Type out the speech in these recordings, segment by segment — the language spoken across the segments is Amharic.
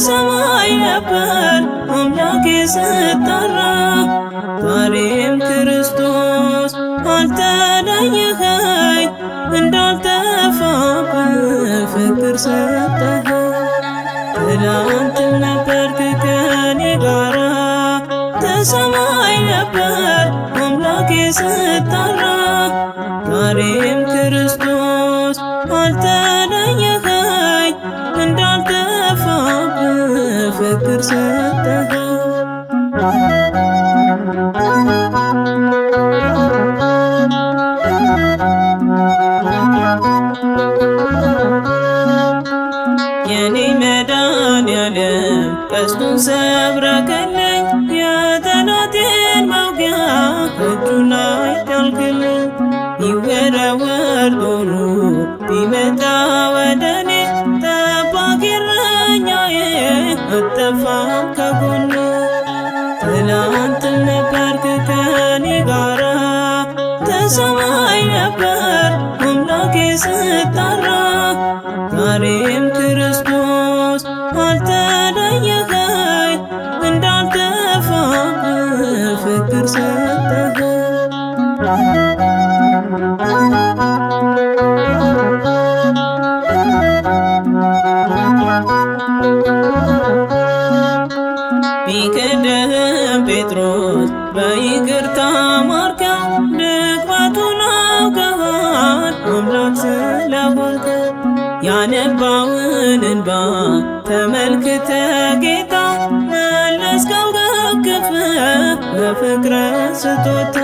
ተሰማኝ ነበር አምላኬ ስጠራ። ዛሬም ክርስቶስ አልተለየኸኝ እንዳልጠፋብህ ፍቅር ሰጠኸኝ። ትላንትም ነበርክ ከኔ ጋራ ተሰማኝ ነበር አምላኬ ስጠራ። ዛሬም ክርስቶስ አልተለየኸኝ እንዳልጠፋብህ ፍቅር ሰጠኸኝ። የኔ መድኃኒዓለም ቀስቱን ሰብረህልኝ የጠላቴን መውጊያ እጁ ላይ ጣልክልኝ። ይወረወር ጦሩ ቢመጣ ወደኔ ጠባቂ እረኛዬ አትጠፋም ከጎኔ። ትላንትም ነበርክ ከኔ ጋራ ተሰማኝ ነበር አምላኬ ስጠራ። ዛሬም ክርስቶስ አልተለየኸኝ እንዳልጠፋብህ ፍቅር ሰጠኸኝ። ቢክድህም ጴጥሮስ በይቅርታ ማርከው ድክመቱን አውቀሃል አምላክ ስለሆንከው። ያነባውን እንባ ተመልክተ ጌታ መለስከው ደግፈህ በፍቅረ ስጦታ።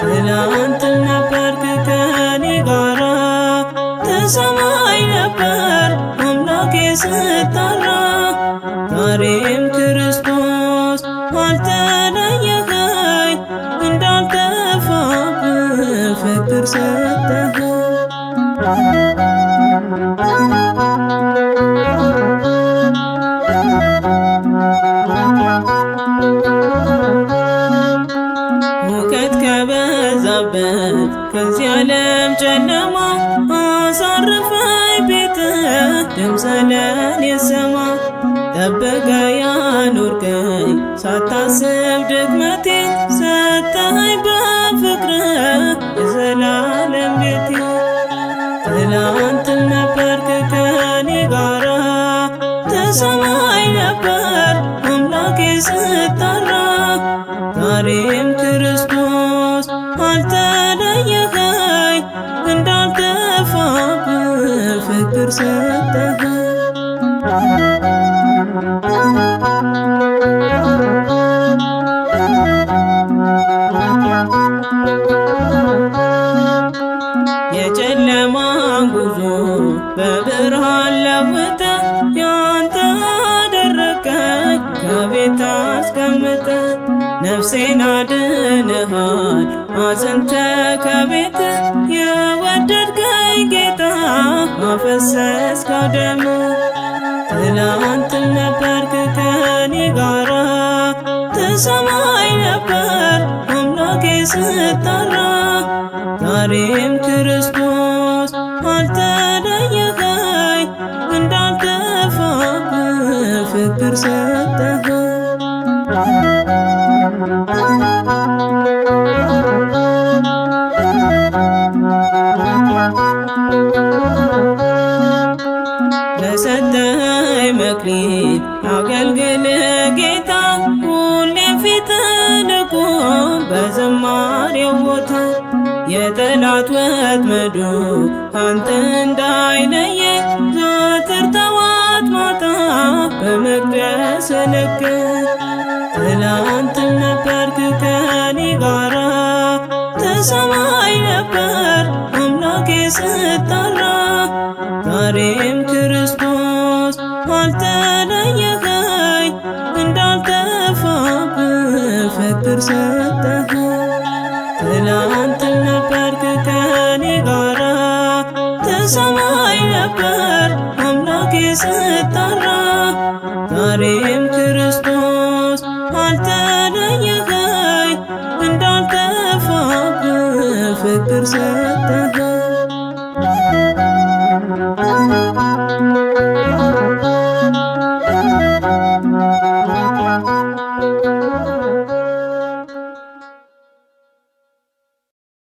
ትላንትም ነበርክ ከኔ ጋራ ተሰማኝ ነበር አምላኬ ስጠራ። ዛሬም ክርስቶስ አልተለየኸኝ እንዳልጠፋብህ ፍቅር ሰጠኸኝ። ሁከት ከበዛበት ከዚህ ዓለም ጨለማ አሳርፈኝ ቤትህ ድምፅ ለኔ ስማ። ጠብቀህ ያኖርከኝ ሳታስብ ድክመቴን ሰጠኸኝ በፍቅርህ የዘላለም ቤቴ። ትላንትም ነበርክ ከኔ ጋራ ተሰማኝ ነበር አምላኬ ስጠራ። ዛሬም ክርስቶስ አልተለየኸኝ እንዳልጠፋብህ ፍቅር ሰጠኸኝ። የጨለማን ጉዞ በብርሃን ለውጠህ ያንተ አደረግከኝ ከቤት አስቀምጠህ። ነፍሴን አድነሃል አጽንተ ከቤትህ የወደድከኝ ጌታ አፈሰስከው ደምህ። ትላንትም ነበርክ ከኔ ጋራ ተሰማኝ ነበር አምላኬ ስጠራ። ዛሬም ክርስቶስ አልተለየኸኝ እንዳልጠፋብህ ፍቅር ሰጠኸኝ። ለሰጠኸኝ መክሊት አገልግል ጌታ ሁሌም ፊትህ ልቁም በዝማሬው ቦታ። የጠላት ወጥመዱ ካንተ እንዳይለየ ዘወትር ጠዋት ማታ በመቅደስ ልክ። ትላንትም ነበርክ ከኔ ጋራ ተሰማኝ ነበር አምላኬ ስጠራ። ዛሬም ክርስቶስ አልተለየኸኝ እንዳልጠፋብህ ፍቅር ሰጠኸኝ። ትላንትም ነበርክ ከኔ ጋራ ተሰማኝ ነበር አምላኬ ስጠራ። ዛሬም ክርስቶስ አልተለየኸኝ እንዳልጠፋብህ ፍቅር ሰጠኸኝ።